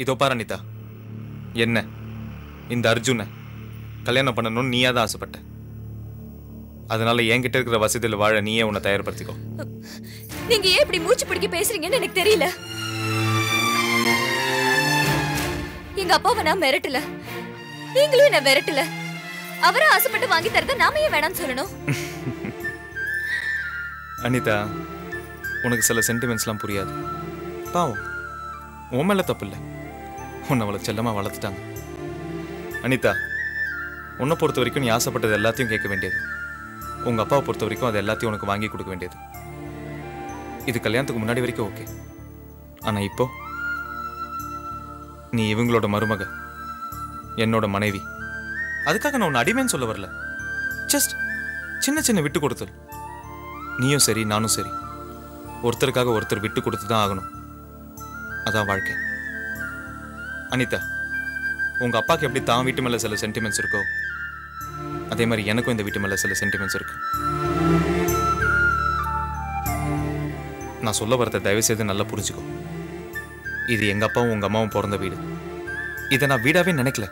இதோ பாரு அனிதா, என்ன இந்த அர்ஜுனை கல்யாணம் பண்ணணும்னு நீயா தான் ஆசைப்பட்ட. அதனால என்கிட்ட இருக்கிற வசதியில் வாழ நீயே உன்னை தயார்படுத்திக்கோ. நீங்க ஏன் இப்படி மூச்சு பிடிக்க பேசுறீங்கன்னு எனக்கு தெரியல. எங்க அப்பாவை நான் மிரட்டல, நீங்களும் என்ன மிரட்டல. அவரை ஆசைப்பட்டு வாங்கி தரத நாம ஏன் வேணாம்னு சொல்லணும்? அனிதா, உனக்கு சில சென்டிமெண்ட்ஸ்லாம் புரியாது. பாவம், உன் மேல தப்பு இல்லை. உன்னை அவளை செல்லமா வளர்த்துட்டாங்க. அனிதா, உன்னை பொறுத்த வரைக்கும் நீ ஆசைப்பட்டது எல்லாத்தையும் கேட்க வேண்டியது. உங்க அப்பாவை பொறுத்த வரைக்கும் அது எல்லாத்தையும் உனக்கு வாங்கி கொடுக்க வேண்டியது. இது கல்யாணத்துக்கு முன்னாடி வரைக்கும் ஓகே. ஆனா இப்போ நீ இவங்களோட மருமக, என்னோட மனைவி. அதுக்காக நான் உன்னை அடிமைன்னு சொல்ல வரல. ஜஸ்ட் சின்ன சின்ன விட்டு கொடுத்தல். நீயும் சரி நானும் சரி, ஒருத்தருக்காக ஒருத்தர் விட்டு கொடுத்து தான் ஆகணும். அதான் வாழ்க்கை. அனிதா, உங்க அப்பாக்கு எப்படி தான் வீட்டு மேல சில சென்டிமெண்ட்ஸ் இருக்கோ, அதே மாதிரி எனக்கும் இந்த வீட்டு மேல சில சென்டிமெண்ட்ஸ் இருக்கு. நான் சொல்ல வரத தயவு செய்து நல்லா புரிஞ்சுக்கோ. இது எங்க அப்பாவும் உங்க அம்மாவும் பிறந்த வீடு. இதை நான் வீடாவே நினைக்கல,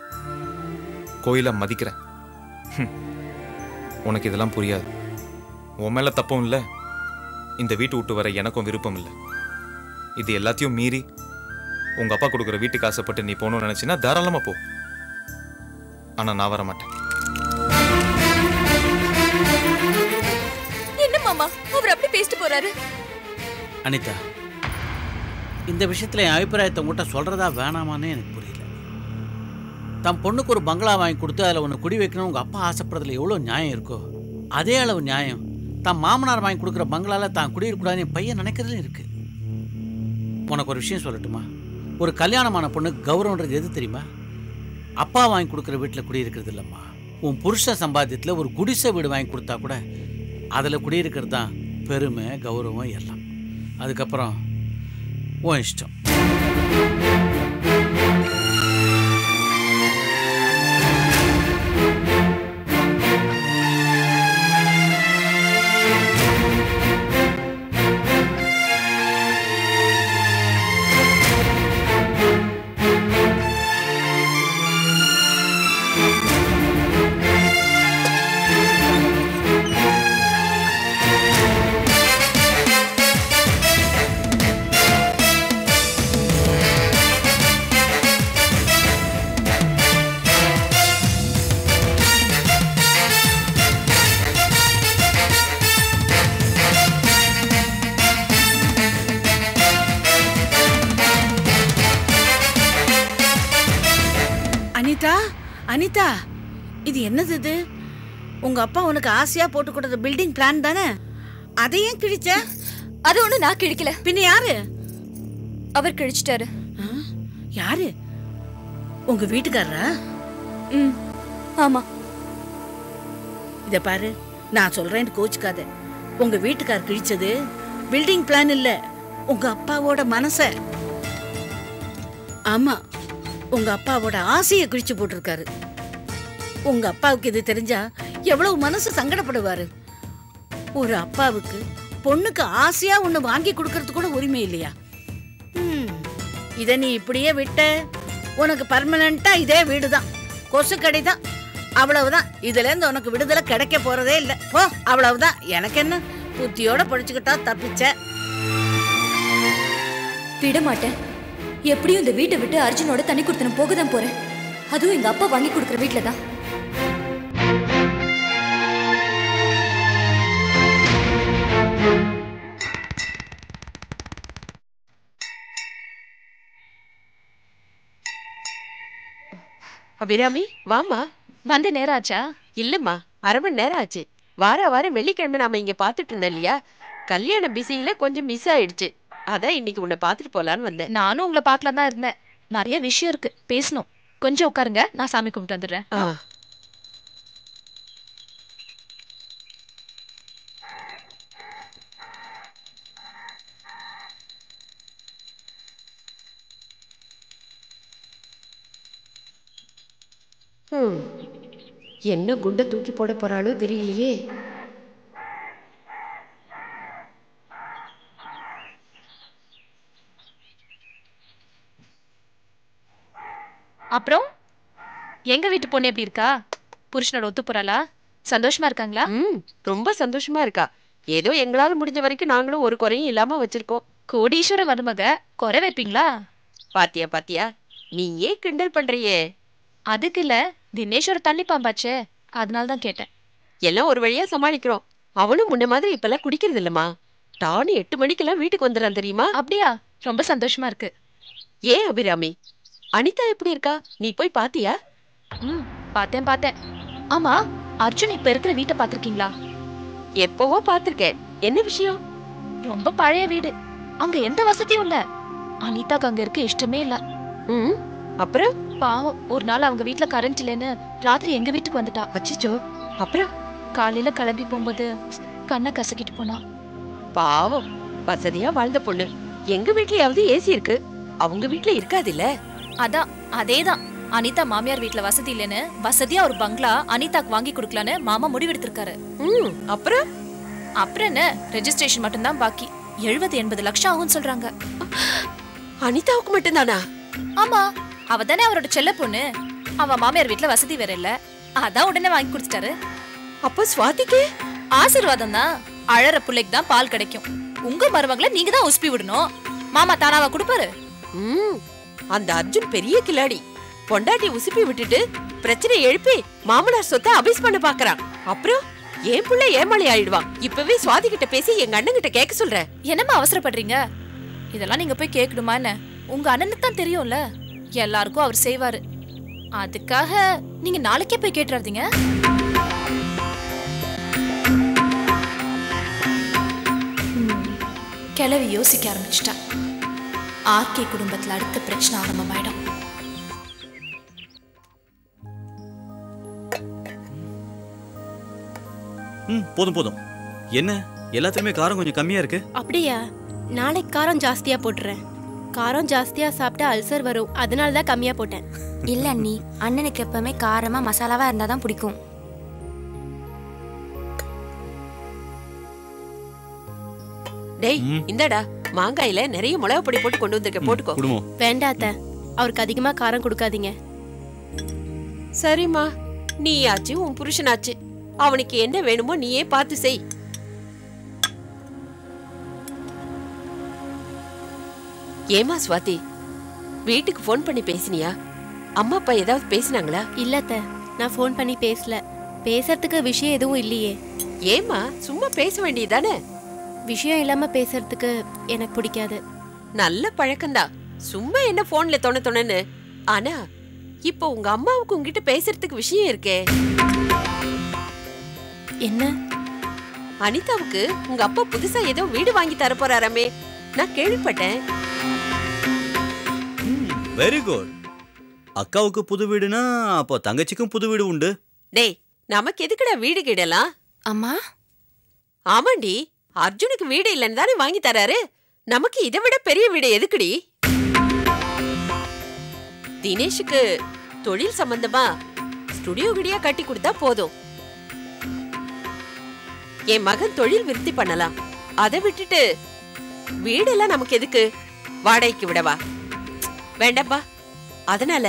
கோயிலா மதிக்கிறேன். உனக்கு இதெல்லாம் புரியாது. உன் மேல தப்பும் இல்லை, இந்த வீட்டு விட்டு வர எனக்கும் விருப்பம் இல்லை. இது எல்லாத்தையும் மீறி உங்க அப்பா கொடுக்குற வீட்டுக்கு ஆசைப்பட்டு நீ போகணும்னு நினைச்சினா தாராளமா போ. ஆனா நான் வர மாட்டேன். என்ன மாமா அவர் அப்படி பேசிட்டு போறாரு? அனிதா, இந்த விஷயத்துல என் அபிப்பிராயத்தை உங்கள்கிட்ட சொல்றதா வேணாமான்னு எனக்கு புரியல. தன் பொண்ணுக்கு ஒரு பங்களா வாங்கி கொடுத்து அதில் ஒன்று குடி வைக்கணும் உங்கள் அப்பா ஆசைப்படுறதுல எவ்வளோ நியாயம் இருக்கோ, அதே அளவு நியாயம் தான் மாமனார் வாங்கி கொடுக்குற பங்களால தான் குடியிருக்கூடாதுன்னு என் பையன் நினைக்கிறதுல இருக்கு. உனக்கு ஒரு விஷயம் சொல்லட்டுமா? ஒரு கல்யாணமான பொண்ணுக்கு கௌரவன்றது எது தெரியுமா? அப்பா வாங்கி கொடுக்குற வீட்டில் குடியிருக்கிறது இல்லைம்மா. உன் புருஷ சம்பாத்தியத்தில் ஒரு குடிசை வீடு வாங்கி கொடுத்தா கூட அதில் குடியிருக்கிறது தான் பெருமை, கௌரவம் எல்லாம். அதுக்கப்புறம் உன் இஷ்டம். அனிதா, இது என்னது? இது உங்க அப்பா உனக்கு ஆசையா போட்டு கொடுத்த பில்டிங் பிளான் தானே? அதையும் கிழிச்ச? அது ஒண்ணு நான் கிழிக்கல. பின்ன யாரு? அவர் கிழிச்சிட்டாரு. யாரு? உங்க வீட்டுக்காரரா? ஆமா. இத பாரு, நான் சொல்றேன்னு கோச்சுக்காத. உங்க வீட்டுக்காரர் கிழிச்சது பில்டிங் பிளான் இல்ல, உங்க அப்பாவோட மனச. ஆமா, உங்க அப்பாவோட ஆசையை கிழிச்சு போட்டிருக்காரு. உங்க அப்பாவுக்கு இது தெரிஞ்சா எவ்வளவு மனசு சங்கடப்படுவாரு. ஒரு அப்பாவுக்கு பொண்ணுக்கு ஆசையா ஒண்ணு வாங்கி கொடுக்கறது கூட உரிமை இல்லையா? இத நீ இப்படியே விட்ட உனக்கு பர்மனண்டா இதே வீடுதான், கொசு கடைதான், அவ்வளவுதான். இதுல இருந்து உனக்கு விடுதலை கிடைக்க போறதே இல்ல. போ, அவ்வளவுதான். எனக்கு என்ன, புத்தியோட படிச்சுக்கிட்டா தப்பிச்ச. விட மாட்டேன். எப்படியும் இந்த வீட்டை விட்டு அர்ஜுனோட தனி கொடுத்தனும் போக தான் போறேன். அதுவும் எங்க அப்பா வாங்கி கொடுக்குற வீட்டுல தான். அபிராமி, வாமா. வந்து நேரம் ஆச்சா? இல்லம்மா, அரை மணி நேரம் ஆச்சு. வாரம் வெள்ளிக்கிழமை நாம இங்க பாத்துட்டு இருந்தோம் இல்லையா? கல்யாண பிஸியில கொஞ்சம் மிஸ் ஆயிடுச்சு. அதான் இன்னைக்கு உன்னை பாத்துட்டு போலான்னு வந்தேன். நானும் உங்களை பார்க்கலாம் தான் இருந்தேன். நிறைய விஷயம் இருக்கு, பேசணும். கொஞ்சம் உட்காருங்க, நான் சாமி கும்பிட்டு வந்துடுறேன். என்ன குண்டை தூக்கி போட போறாளோ தெரியலையே. எங்க வீட்டு பொண்ணு எப்படி இருக்கா? புருஷனோட ஒத்து போறாளா? சந்தோஷமா இருக்காங்களா? ரொம்ப சந்தோஷமா இருக்கா. ஏதோ எங்களால முடிஞ்ச வரைக்கும் நாங்களும் ஒரு குறையும் இல்லாம வச்சிருக்கோம். கோடீஸ்வர மருமக குறை வைப்பீங்களா? பாத்தியா பாத்தியா, நீ ஏன் கிண்டல் பண்றியே? அதுக்கு இல்ல, தினேஸ்வர தண்ணி பாம்பாச்சே, அதனாலதான் கேட்டேன். எல்லாம் ஒரு வழியா சமாளிக்கிறோம். அவனும் முன்ன மாதிரி இப்பெல்லாம் குடிக்கிறது இல்லம்மா. டானு 8 மணிக்கெல்லாம் வீட்டுக்கு வந்துடுறான் தெரியுமா? அப்படியா? ரொம்ப சந்தோஷமா இருக்கு. ஏன் அபிராமி, அனிதா எப்படி இருக்கா? நீ போய் பாத்தியா? பார்த்தேன். ஆமா, அர்ஜுன் இப்ப இருக்கிற வீட்டை பாத்திருக்கீங்களா? எப்பவோ பாத்திருக்கேன். என்ன விஷயம்? ரொம்ப பழைய வீடு, அங்க எந்த வசதியும் இல்ல. அனிதாக்கு அங்க இருக்க இஷ்டமே இல்ல. அப்புறம் பாவம், ஒரு நாள் அவங்க வீட்டுல கரண்ட் இல்லைன்னு ராத்திரி எங்க வீட்டுக்கு வந்துட்டா. அச்சச்சோ. அப்புறம் காலையில கிளம்பி போகும்போது கண்ணை கசக்கிட்டு போனா. பாவம், வசதியா வாழ்ந்த பொண்ணு. எங்க வீட்லயாவது ஏசி இருக்கு, அவங்க வீட்டுல இருக்காது இல்ல? அதான், அதேதான். அனிதா மாமியார் வீட்ல வசதி இல்லைன்னு வசதியா ஒரு பங்களா அனிதாக்கு வாங்கி கொடுக்கலான்னு மாமா முடிவெடுத்திருக்காரு. அப்புறம் அப்புறம் என்ன, ரெஜிஸ்ட்ரேஷன் மட்டும்தான் பாக்கி. 70-80 லட்சம் ஆகும்னு சொல்றாங்க. அனிதாவுக்கு மட்டும்தானா? ஆமா, அவ தானே அவரோட செல்ல பொண்ணு. அவ மாமியார் வீட்ல வசதி வேற இல்ல, அதான் உடனே வாங்கி கொடுத்துட்டாரு. அப்ப சுவாதிக்கு ஆசீர்வாதம் தான். அழற பிள்ளைக்கு தான் பால் கிடைக்கும். உங்க மருமகளை நீங்க தான் உஸ்பி விடணும். மாமா தானாவா கொடுப்பாரு? அந்த அர்ஜுன் பெரிய கில்லாடி. பொண்டாட்டி உசுப்பி விட்டுட்டு பிரச்சனை எழுப்பி மாமனார் சொத்தை அபிஸ் பண்ண பாக்குறான். அப்புறம் என் புள்ள ஏமாளி ஆயிடுவான். இப்பவே சுவாதி கிட்ட பேசி எங்க அண்ணன் கிட்ட கேட்க சொல்றேன். என்னம்மா அவசரப்படுறீங்க? இதெல்லாம் நீங்க போய் கேட்கணுமா என்ன? உங்க அண்ணனுக்கு தான் தெரியும்ல, எல்லாருக்கும் அவர் செய்வாரு. அதுக்காக நீங்க நாளைக்கே போய் கேட்டுறாதீங்க. கிளவி யோசிக்க ஆரம்பிச்சிட்டா. ஆர்கே குடும்பத்துல அடுத்த பிரச்சனை ஆரம்பமாயிடும். போதும். என்ன எல்லாத்துலயுமே காரம் கொஞ்சம் கம்மியா இருக்கு? அப்படியா? நாளைக்கு காரம் ஜாஸ்தியா போட்டுறேன். காரம் ஜாஸ்தியா சாப்பிட்டா அல்சர் வரும், அதனால தான் கம்மியா போட்டேன். இல்ல அண்ணி, அண்ணனுக்கு எப்பவுமே காரமா மசாலாவா இருந்தாதான் பிடிக்கும். டேய், இந்தடா மாங்காயில நிறைய மிளகு பொடி போட்டு கொண்டு வந்திருக்க, போட்டுக்கோ. வேண்டாத்த, அவருக்கு அதிகமா காரம் கொடுக்காதீங்க. சரிம்மா, நீ ஆச்சு உன் புருஷனாச்சு, அவனுக்கு என்ன வேணுமோ நீயே பார்த்து செய். ஏமா சுவாதி, வீட்டுக்கு போன் பண்ணி பேசினியா? அம்மா அப்பா ஏதாவது பேசினாங்களா? இல்லத்த, நான் போன் பண்ணி பேசல. பேசுறதுக்கு விஷயம் எதுவும் இல்லையே. ஏமா, சும்மா பேச வேண்டியதானே? விஷயம் இல்லாம பேசுறதுக்கு எனக்கு பிடிக்காது. நல்ல பழக்கம்தான், சும்மா என்ன போன்ல தொணன்னு. ஆனா இப்போ உங்க அம்மாவுக்கு உங்ககிட்ட பேசுறதுக்கு விஷயம் இருக்கே. என்ன? அனிதாவுக்கு உங்க அப்பா புதுசா ஏதோ வீடு வாங்கி தர போறாராமே, நான் கேள்விப்பட்டேன். Very good. அக்காவுக்கு புது வீடுனா அப்போ தங்கச்சிக்கும் புது வீடு உண்டு. டேய், நமக்கு எதுக்குடா வீடு கீடலாம்? அம்மா, ஆமாண்டி, அர்ஜுனுக்கு வீடு இல்லைன்னு தானே வாங்கி தராரு. நமக்கு இதை விட பெரிய வீடு எதுக்குடி? தினேஷுக்கு தொழில் சம்பந்தமா ஸ்டுடியோ கிடியா கட்டி கொடுத்தா போதும். என் மகன் தொழில் விருத்தி பண்ணலாம். அதை விட்டுட்டு வீடெல்லாம் நமக்கு எதுக்கு? வாடகைக்கு விடவா? வேண்டாம்பா. அதனால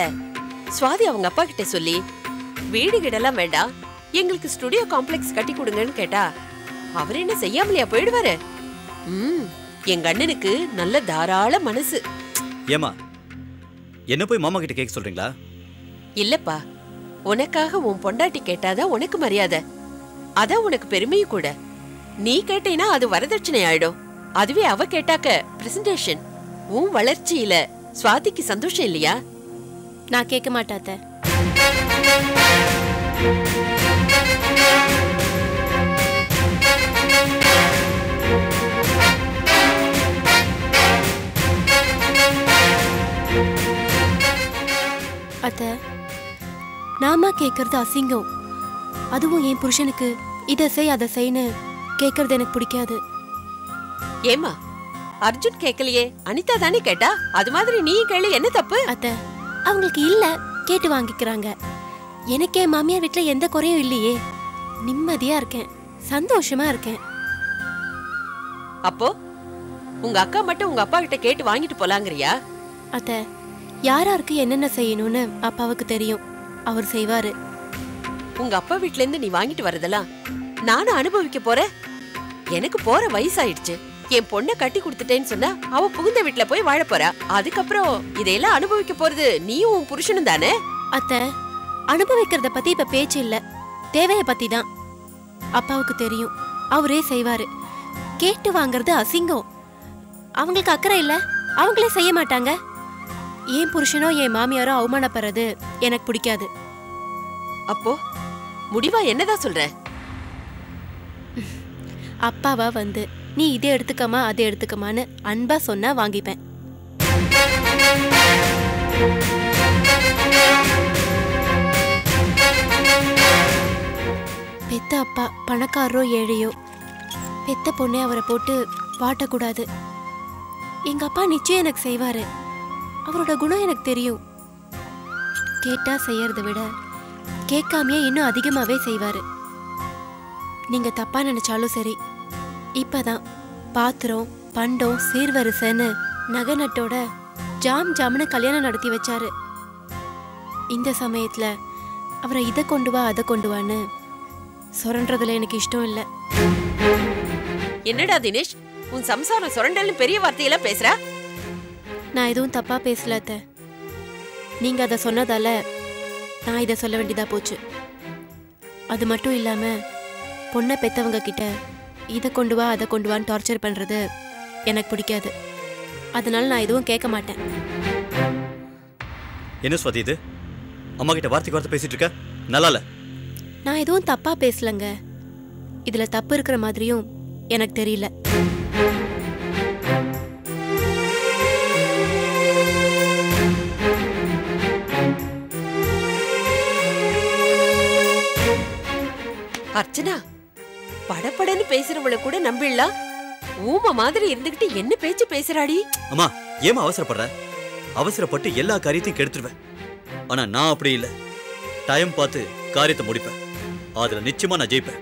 சுவாதி அவங்க அப்பா கிட்ட சொல்லி வீடு கிடலாம் வேண்டாம், எங்களுக்கு ஸ்டுடியோ காம்ப்ளெக்ஸ் கட்டி கொடுங்கன்னு கேட்டா அவர் என்ன செய்யாமலையா போயிடுவாரு? எங்க அண்ணனுக்கு நல்ல தாராள மனசு. ஏமா, என்ன போய் மாமா கிட்ட கேட்க சொல்றீங்களா? இல்லப்பா, உனக்காக உன் பொண்டாட்டி கேட்டாதான் உனக்கு மரியாதை, அதான் உனக்கு பெருமையும் கூட. நீ கேட்டீனா அது வரதட்சணை ஆயிடும். அதுவே அவ கேட்டாக்க பிரசன்டேஷன். உன் வளர்ச்சியில சுவாதிக்கு சந்தோஷம் இல்லையா? நான் கேட்க மாட்டாத்த. அத்த, நாம கேட்கறது அசிங்கம். அதுவும் என் புருஷனுக்கு இதை செய் அதை செய்யு கேட்கறது எனக்கு பிடிக்காது. ஏமா, அர்ஜுன் கேட்கலையே, அனிதா தானே கேட்டா. அது மாதிரி நீ கேளு, என்ன தப்பு? அத்த, அவங்களுக்கு இல்ல, கேட்டு வாங்கிக்கிறாங்க. எனக்கே மாமியார் வீட்டுல எந்த குறையும் இல்லையே. நிம்மதியா இருக்கேன், சந்தோஷமா இருக்கேன். அப்போ உங்க அக்கா மட்டும் உங்க அப்பா கிட்ட கேட்டு வாங்கிட்டு போலாங்கறியா? அத்த, யாராருக்கு என்னென்ன செய்யணும்னு அப்பாவுக்கு தெரியும். அவர் செய்வாரு. உங்க அப்பா வீட்ல இருந்து நீ வாங்கிட்டு வரதெல்லாம் நானும் அனுபவிக்க போறேன். எனக்கு போற வயசாயிடுச்சு. என் பொண்ணை கட்டி கொடுத்துட்டேன்னு சொன்னா அவ புகுந்த வீட்டுல போய் வாழ போறா. அதுக்கப்புறம் இதையெல்லாம் அனுபவிக்க போறது நீயும் உன் புருஷனும் தானே. அத்தை, அனுபவிக்கிறத பத்தி இப்ப பேச்சு இல்ல, தேவைய பத்தி தான். அப்பாவுக்கு தெரியும், அவரே செய்வாரு. கேட்டு வாங்கறது அசிங்கம். அவங்களுக்கு அக்கறை இல்ல, அவங்களே செய்ய மாட்டாங்க. என் புருஷனோ என் மாமியாரோ அவமானப்படுறது எனக்கு பிடிக்காது. அப்போ முடிவா என்னதான் சொல்ற? அப்பாவா வந்து நீ இதை எடுத்துக்கமா அதை எடுத்துக்கமான்னு அன்பா சொன்னா வாங்கிப்பேன். பெத்த அப்பா பணக்காரரோ ஏழையோ, பெத்த பொண்ணே அவரை போட்டு வாட்டக்கூடாது. எங்க அப்பா நிச்சயம் எனக்கு செய்வாரு. அவரோட குணம் எனக்கு தெரியும். கேட்டா செய்யறதை விட கேட்காமையே இன்னும் அதிகமாவே செய்வாரு. நீங்க தப்பா நினைச்சாலும் சரி, இப்பதான் பாத்திரம் பண்டம் சீர்வரிசைன்னு நகை நட்டோட ஜாம் ஜாம்னு கல்யாணம் நடத்தி வச்சாரு. இந்த சமயத்துல அவரை இதை கொண்டு வா அதை கொண்டு வான்னு சுரண்டதுல எனக்கு இஷ்டம் இல்ல. என்னடா தினேஷ், உன் சம்சாரம் சுரண்டல்னு பெரிய வார்த்தையெல்லாம் பேசுற? நான் எதுவும் தப்பா பேசல அத்தை. நீங்க அதை சொன்னதால நான் இதை சொல்ல வேண்டியதா போச்சு. அது மட்டும் இல்லாம பொண்ணை பெத்தவங்க கிட்ட இதை கொண்டு வா அதை கொண்டு வான்னு டார்ச்சர் பண்றது எனக்கு பிடிக்காது. அதனால நான் எதுவும் கேட்க மாட்டேன். என்ன ஸ்வாதி இது? அம்மா கிட்ட வார்த்தைக்கு வார்த்தை பேசிட்டு இருக்க, நல்லா இல்ல. நான் எதுவும் தப்பா பேசலங்க. இதுல தப்பு இருக்கிற மாதிரியும் எனக்கு தெரியல. அர்ச்சனா, படப்படன்னு பேசுறவளை கூட நம்பிடலாம். ஊம மாதிரி இருந்துகிட்டு என்ன பேச்சு பேசுறாடி? அம்மா ஏமா அவசரப்படுற? அவசரப்பட்டு எல்லா காரியத்தையும் கெடுத்துருவேன். ஆனா நான் அப்படி இல்லை. டைம் பார்த்து காரியத்தை முடிப்பேன். அதுல நிச்சயமா நான் ஜெயிப்பேன்.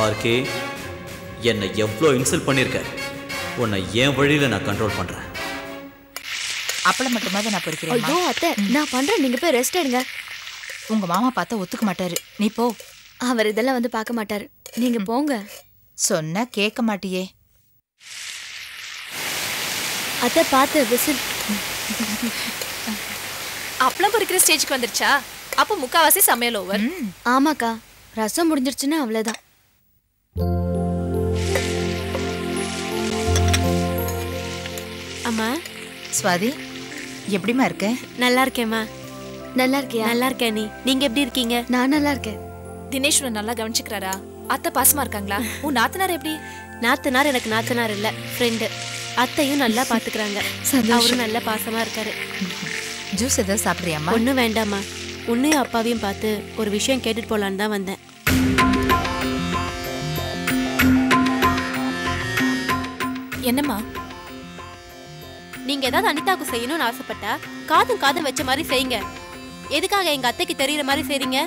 ஆர்கே, என்னை எவ்வளோ இன்சல்ட் பண்ணியிருக்க. உன்னை என் வழியில நான் கண்ட்ரோல் பண்றேன். அப்பளம் மட்டுமா நான் பொறுக்கிறேன். ஐயோ அத்தை, நான் பண்றேன், நீங்க போய் ரெஸ்ட் எடுங்க. உங்க மாமா பார்த்தா ஒத்துக்க மாட்டாரு, நீ போ. அவர் இதெல்லாம் வந்து பார்க்க மாட்டாரு, நீங்க போங்க. சொன்னா கேட்க மாட்டியே. அத்தை பார்த்து விசில். அப்பளம் பொரிக்கிற ஸ்டேஜ்க்கு வந்துருச்சா? அப்போ முக்காவாசி சமையல் ஓவர். ஆமாக்கா, ரசம் முடிஞ்சிருச்சுன்னா அவ்வளவுதான். அம்மா. ஸ்வாதி, எப்படிமா இருக்க? நல்லா இருக்கேம்மா. நல்லா இருக்கியா? நல்லா இருக்கேன். நீங்க எப்படி இருக்கீங்க? நான் நல்லா இருக்கேன். தினேஷ் உன்னை நல்லா கவனிச்சுக்கிறாரா? அத்தை பாசமா இருக்காங்களா? உன் நாத்தனார் எப்படி? நாத்தனார் எனக்கு நாத்தனார் இல்ல, ஃப்ரெண்டு. அத்தையும் நல்லா பாத்துக்கிறாங்க. அவரும் நல்ல பாசமா இருக்காரு. ஜூஸ் ஏதாவது சாப்பிட்றியாம்மா? ஒன்றும் வேண்டாம்மா. உன்னையும் அப்பாவையும் பார்த்து ஒரு விஷயம் கேட்டுட்டு போலான்னு தான் வந்தேன். என்னம்மா? நீங்க ஏதாவது அனிதாக்கு செய்யணும்னு ஆசைப்பட்டா காதும் காதும் வச்ச மாதிரி செய்யுங்க. எதுக்காக எங்க அத்தைக்கு தெரியற மாதிரி செய்றீங்க?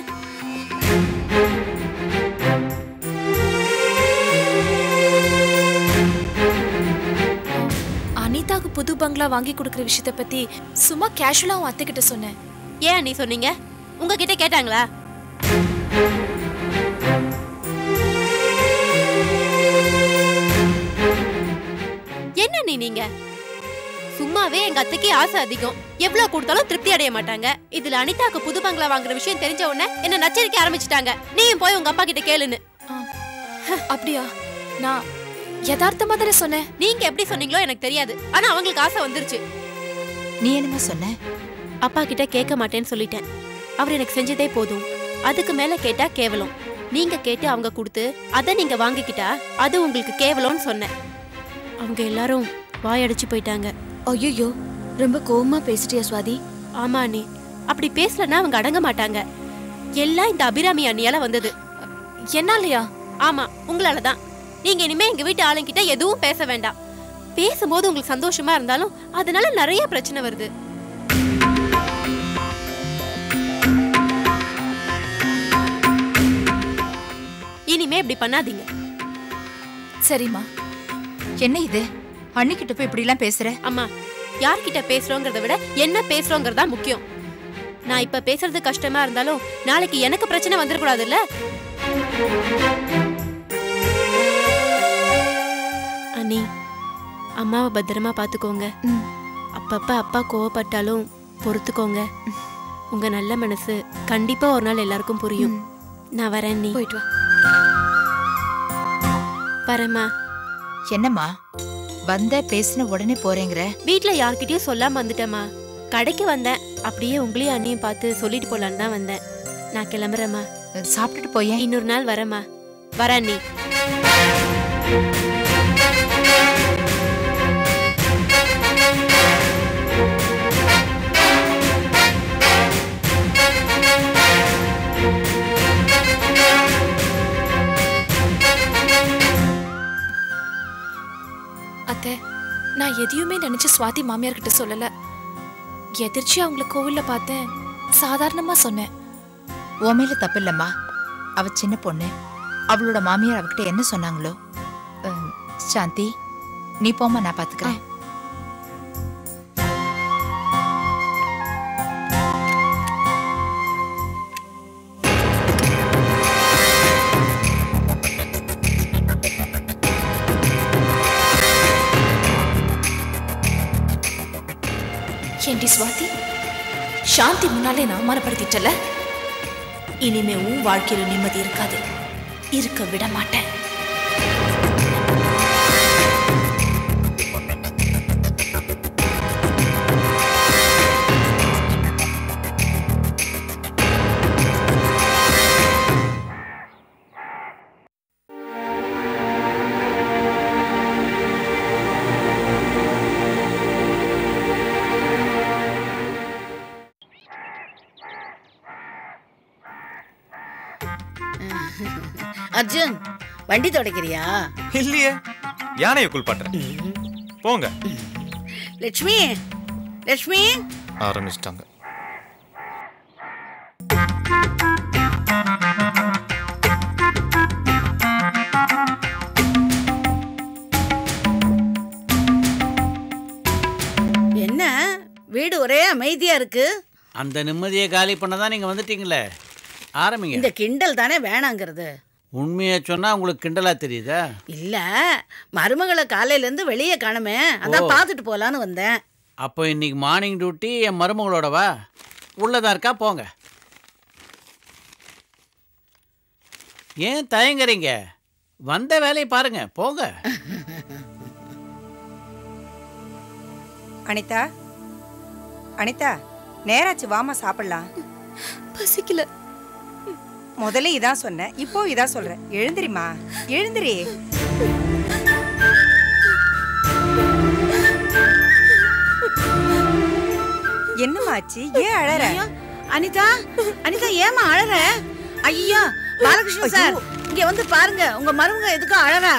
அனிதாக்கு புது பங்களா வாங்கி கொடுக்குற விஷயத்த பத்தி சும்மா கேஷுவலா உன் அத்தை கிட்ட சொன்னேன். ஏன் நீ சொன்னீங்க? உங்ககிட்ட கேட்டாங்களா? என்ன நீங்க சும்மாவே எங்க அத்தைக்கு ஆசை அதிகம். எவ்வளவு கொடுத்தாலும் திருப்தி அடைய மாட்டாங்க. இதுல அனிதாக்கு புது பங்களா வாங்குற விஷயம் தெரிஞ்ச உடனே என்ன நச்சரிக்க ஆரம்பிச்சுட்டாங்க. நீயும் போய் உங்க அப்பா கிட்ட கேளுன்னு. அப்படியா? நான் யதார்த்தமா தானே சொன்னேன். நீங்க எப்படி சொன்னீங்களோ எனக்கு தெரியாது, ஆனா அவங்களுக்கு ஆசை வந்துருச்சு. நீ என்னமா சொன்ன? அப்பா கிட்ட கேட்க மாட்டேன்னு சொல்லிட்டேன். அவர் எனக்கு செஞ்சதே போதும், அதுக்கு மேல கேட்டா கேவலம். நீங்க கேட்டு அவங்க கொடுத்து அதை நீங்க வாங்கிக்கிட்டா அது உங்களுக்கு கேவலம்னு சொன்னேன். அவங்க எல்லாரும் வாயடிச்சு போயிட்டாங்க. ஐயோ, ரொம்ப கோவமா பேசிட்டியா சுவாதி? ஆமா அண்ணி, அப்படி பேசலன்னா அவங்க அடங்க மாட்டாங்க. எல்லாம் இந்த அபிராமி அண்ணியால வந்தது. என்னாலயா? ஆமா, உங்களாலதான். நீங்க இனிமே எங்க வீட்டு ஆளுங்கிட்ட எதுவும் பேச வேண்டாம். பேசும்போது உங்களுக்கு சந்தோஷமா இருந்தாலும் அதனால நிறைய பிரச்சனை வருது. இனிமே இப்படி பண்ணாதீங்க. சரிம்மா. என்ன இது? அண்ணிக்கிட்ட போய் இப்படி எல்லாம் பேசுற? அம்மா, யார்கிட்ட பேசுறோங்கிறத விட என்ன பேசுறோங்கிறதா முக்கியம். நான் இப்ப பேசுறது கஷ்டமா இருந்தாலும் நாளைக்கு எனக்கு பிரச்சனை வந்துடக்கூடாதுல்ல. அண்ணி, அம்மாவை பத்திரமா பாத்துக்கோங்க. அப்பப்ப அப்பா கோவப்பட்டாலும் பொறுத்துக்கோங்க. உங்க நல்ல மனசு கண்டிப்பா ஒரு நாள் எல்லாருக்கும் புரியும். நான் வரேன். நீ போயிட்டு வா. வரேம்மா. என்னம்மா வந்த பேசின உடனே போறேங்கிற? வீட்ல யார்கிட்டயும் சொல்லாம வந்துட்டேம்மா. கடைக்கு வந்தேன், அப்படியே உங்களையும் அண்ணியும் பார்த்து சொல்லிட்டு போலான்னு தான் வந்தேன். நான் கிளம்புறேம்மா. சாப்பிட்டுட்டு போயேன். இன்னொரு நாள் வரேம்மா. வரேன் நீ. அத்தை, நான் எதையுமே நினைச்சு சுவாதி மாமியார் கிட்ட சொல்லல. எதிர்ச்சியா அவங்கள கோவில்ல பார்த்தேன், சாதாரணமா சொன்னேன். உன் மேல தப்பு இல்லம்மா. அவ சின்ன பொண்ணு. அவளோட மாமியார் அவகிட்ட என்ன சொன்னாங்களோ. சாந்தி, நீ போமா, நான் பாத்துக்கிறேன். ஏண்டி சுவாதி, சாந்தி முன்னாலே நான் அவமானப்படுத்திட்டல. இனிமே உன் வாழ்க்கையில நிம்மதி இருக்காது, இருக்க விட மாட்டேன். அர்ஜுன், வண்டி துடைக்கிறியா? இல்லையே, யானையை குளிப்பாட்டுறேன். போங்க. லட்சுமி, லட்சுமி. ஆரம்பிச்சிட்டாங்க. என்ன வீடு ஒரே அமைதியா இருக்கு? அந்த நிம்மதியை காலி பண்ணதான் நீங்க வந்துட்டீங்களே. ஆரம்பிங்க. இந்த கிண்டல் தானே வேணாங்கிறது. உண்மையை சொன்னா உங்களுக்கு கிண்டலா தெரியுதா? இல்ல, மருமகளை காலையில இருந்து வெளியே காணுமே, அதான் பார்த்துட்டு போலான்னு வந்தேன். அப்போ இன்னைக்கு மார்னிங் டியூட்டி என் மருமகளோடவா? உள்ளதான் இருக்கா, போங்க. ஏன் தயங்குறீங்க? வந்த வேலையை பாருங்க, போங்க. அனிதா, அனிதா, நேராச்சு, வாமா சாப்பிடலாம். பசிக்கல. முதல்ல இதான் சொன்னேன், இப்போ இதான் சொல்றேன். எழுந்திரிமா, எழுந்திரி. என்னமாச்சு? ஏன் அழற? அனிதா, அனிதா, ஏமா அழற? ஐயா, பாலகிருஷ்ணன் சார், இங்க வந்து பாருங்க, உங்க மருமக எதுக்கும் அழறா.